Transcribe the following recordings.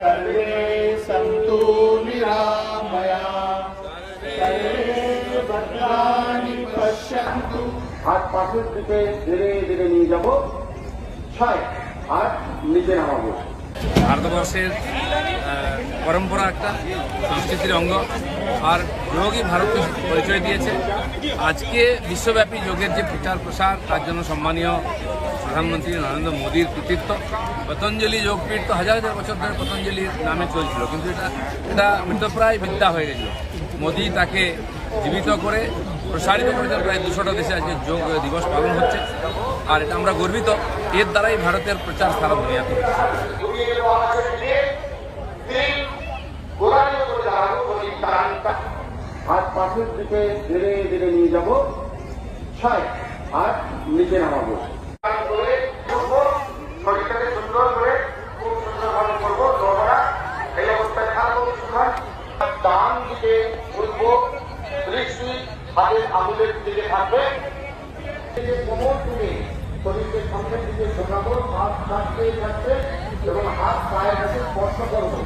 सर्वे सन्तु निरामयाः सर्वे भद्राणि पश्यन्तु। हाथ पाশের দিকে ধীরে ধীরে নিয়ে যাব, 6 হাত নিচে নামাবো। ভারতবর্ষের পরম্পরা একটা সংস্কৃতির অঙ্গ, আর যোগই ভারতকে পরিচয় দিয়েছে। আজকে বিশ্বব্যাপী যোগের যে প্রচার প্রসার, তার জন্য সম্মানীয় প্রধানমন্ত্রী নরেন্দ্র মোদীর কৃতিত্ব। পতঞ্জলি যোগপীঠ তো হাজার হাজার বছর ধরে পতঞ্জলির নামে চলছিল, কিন্তু এটা মৃতপ্রায় বিদ্যা হয়ে গেছিল। মোদী তাকে জীবিত করে প্রসারিত করেছেন। প্রায় 200টা দেশে আজকে যোগ দিবস পালন হচ্ছে, আর এটা আমরা গর্বিত। এর দ্বারাই ভারতের প্রচার সারা দুনিয়াতে হচ্ছে। হাত পাশের দিকে ধীরে ধীরে নিয়ে যাব, 6 হাত নিচে নামাবো। শরীরটাকে সুন্দর করে খুব সুন্দরভাবে করবো। দোড়া এই অবস্থায় থাকবো। ডান দিকে উঠবো, দৃষ্টি হাতের আঙুলের দিকে থাকবে। কোমর তুলে শরীরকে সামনের দিকে ঝোঁকাবো, হাত থাকতে থাকতে এবং হাত পায়ের কাছে স্পর্শ করবো।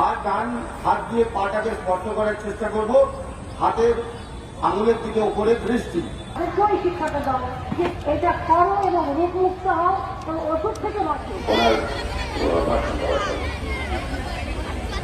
আর ডান হাত দিয়ে পাটাকে স্পর্শ করার চেষ্টা করব। হাতের আঙুলের দিকে উপরে দৃষ্টি। শিক্ষাটা দাও যে এটা করো এবং রোগ মুক্ত হও এবং ওষুধ থেকে বাঁচো।